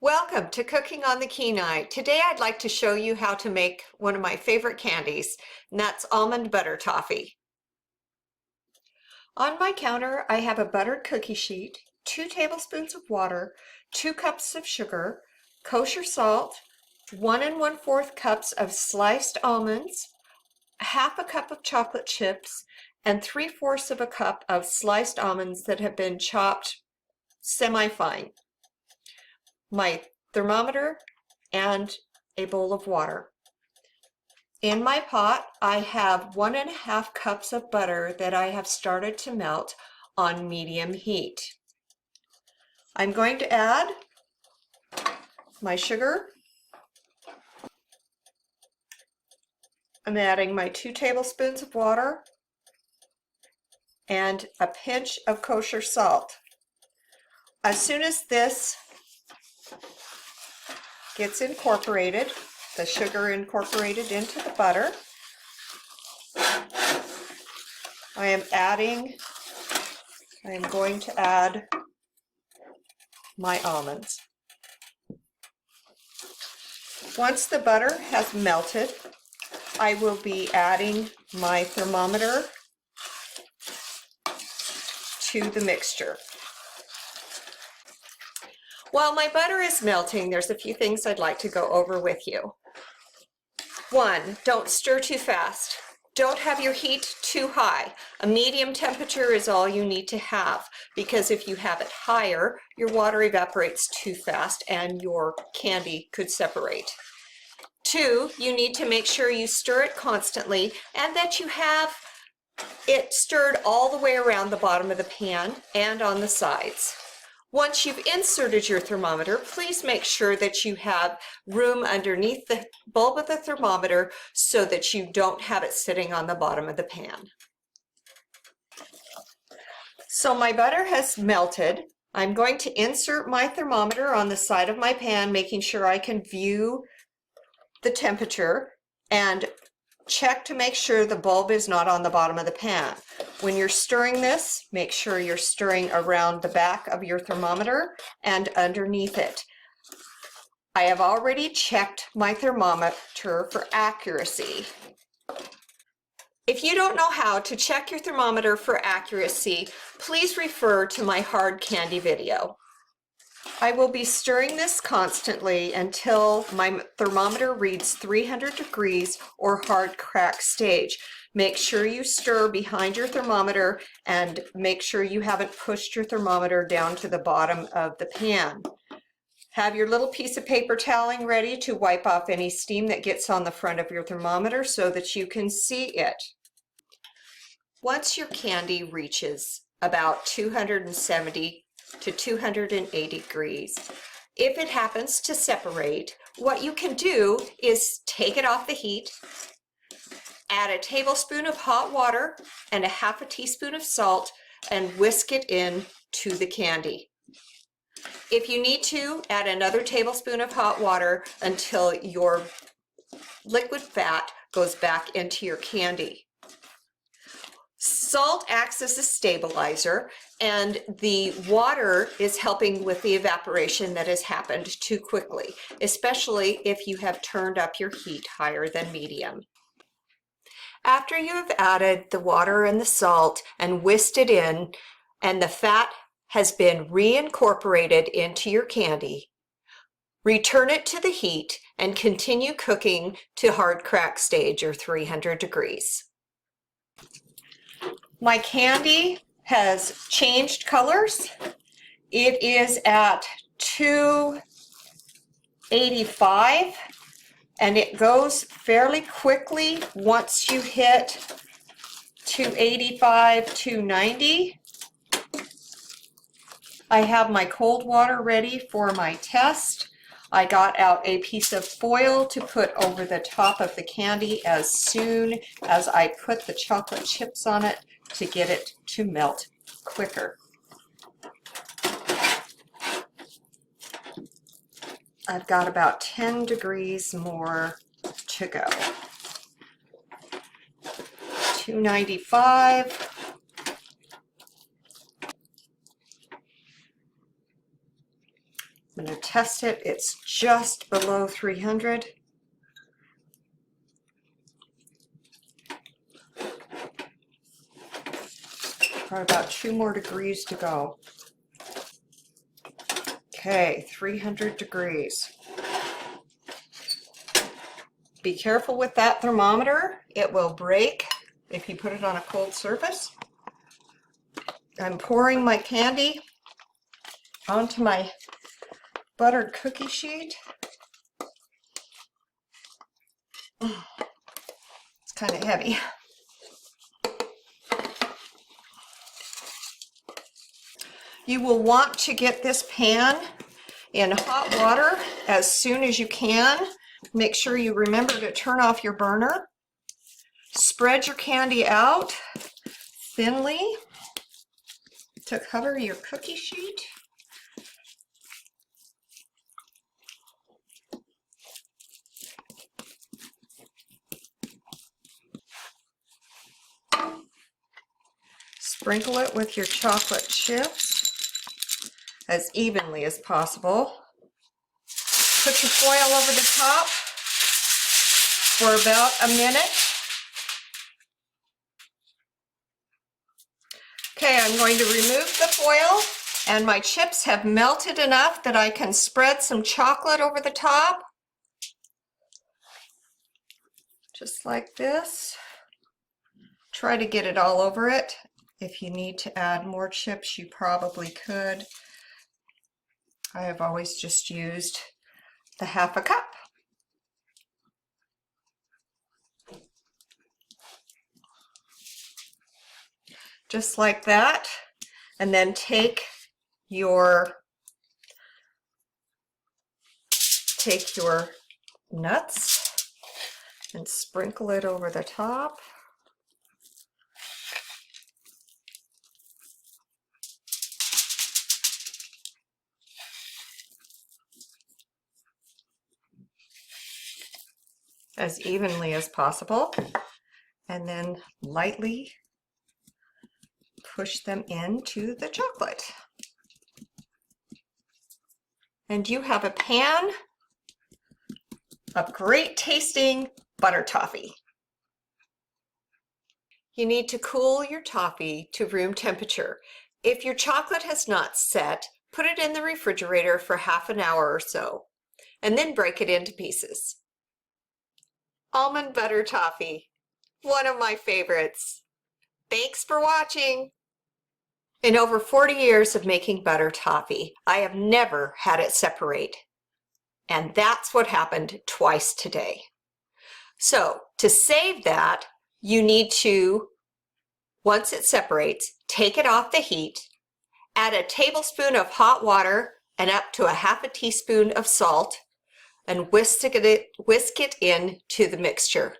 Welcome to Cooking on the Kenai. Today I'd like to show you how to make one of my favorite candies, and that's almond butter toffee. On my counter I have a buttered cookie sheet, 2 tablespoons of water, 2 cups of sugar, kosher salt, 1 1/4 cups of sliced almonds, half a cup of chocolate chips, and 3/4 of a cup of sliced almonds that have been chopped semi-fine. My thermometer, and a bowl of water. In my pot, I have 1 1/2 cups of butter that I have started to melt on medium heat. I'm going to add my sugar. I'm adding my 2 tablespoons of water and a pinch of kosher salt. As soon as this gets incorporated, the sugar incorporated into the butter, I am going to add my almonds. Once the butter has melted, I will be adding my thermometer to the mixture. While my butter is melting, there's a few things I'd like to go over with you. 1, don't stir too fast. Don't have your heat too high. A medium temperature is all you need to have, because if you have it higher, your water evaporates too fast and your candy could separate. 2, you need to make sure you stir it constantly and that you have it stirred all the way around the bottom of the pan and on the sides. Once you've inserted your thermometer, please make sure that you have room underneath the bulb of the thermometer so that you don't have it sitting on the bottom of the pan. So my butter has melted. I'm going to insert my thermometer on the side of my pan, making sure I can view the temperature and check to make sure the bulb is not on the bottom of the pan. When you're stirring this, make sure you're stirring around the back of your thermometer and underneath it. I have already checked my thermometer for accuracy. If you don't know how to check your thermometer for accuracy, please refer to my hard candy video. I will be stirring this constantly until my thermometer reads 300 degrees or hard crack stage. Make sure you stir behind your thermometer and make sure you haven't pushed your thermometer down to the bottom of the pan. Have your little piece of paper toweling ready to wipe off any steam that gets on the front of your thermometer so that you can see it. Once your candy reaches about 270 to 280 degrees. If it happens to separate, what you can do is take it off the heat, add a tablespoon of hot water and a half a teaspoon of salt, and whisk it in to the candy. If you need to, add another tablespoon of hot water until your liquid fat goes back into your candy. Salt acts as a stabilizer, and the water is helping with the evaporation that has happened too quickly, especially if you have turned up your heat higher than medium. After you have added the water and the salt and whisked it in, and the fat has been reincorporated into your candy, return it to the heat and continue cooking to hard crack stage or 300 degrees. My candy has changed colors. It is at 285 and it goes fairly quickly once you hit 285, 290. I have my cold water ready for my test. I got out a piece of foil to put over the top of the candy as soon as I put the chocolate chips on it to get it to melt quicker. I've got about 10 degrees more to go. 295. I'm going to test it. It's just below 300. Got about 2 more degrees to go. Okay, 300 degrees. Be careful with that thermometer. It will break if you put it on a cold surface. I'm pouring my candy onto my buttered cookie sheet. It's kind of heavy. You will want to get this pan in hot water as soon as you can. Make sure you remember to turn off your burner. Spread your candy out thinly to cover your cookie sheet. Sprinkle it with your chocolate chips as evenly as possible. Put your foil over the top for about a minute. Okay, I'm going to remove the foil, and my chips have melted enough that I can spread some chocolate over the top. Just like this. Try to get it all over it. If you need to add more chips, you probably could. I have always just used the half a cup. Just like that. And then take your nuts and sprinkle it over the top. As evenly as possible, and then lightly push them into the chocolate. And you have a pan of great tasting butter toffee. You need to cool your toffee to room temperature. If your chocolate has not set, put it in the refrigerator for half an hour or so, and then break it into pieces. Almond Butter Toffee, one of my favorites. Thanks for watching. In over 40 years of making butter toffee, I have never had it separate. And that's what happened twice today. So to save that, you need to, once it separates, take it off the heat, add a tablespoon of hot water and up to a half a teaspoon of salt, and whisk it into the mixture.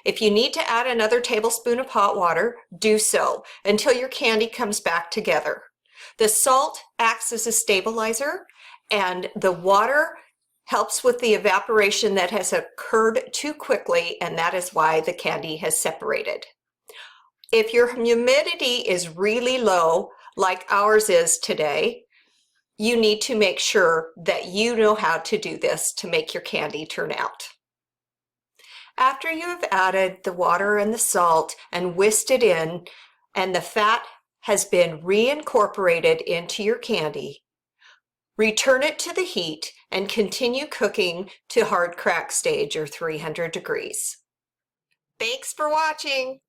If you need to add another tablespoon of hot water, do so until your candy comes back together. The salt acts as a stabilizer, and the water helps with the evaporation that has occurred too quickly, and that is why the candy has separated. If your humidity is really low, like ours is today, you need to make sure that you know how to do this to make your candy turn out. After you have added the water and the salt and whisked it in, and the fat has been reincorporated into your candy, return it to the heat and continue cooking to hard crack stage or 300 degrees. Thanks for watching.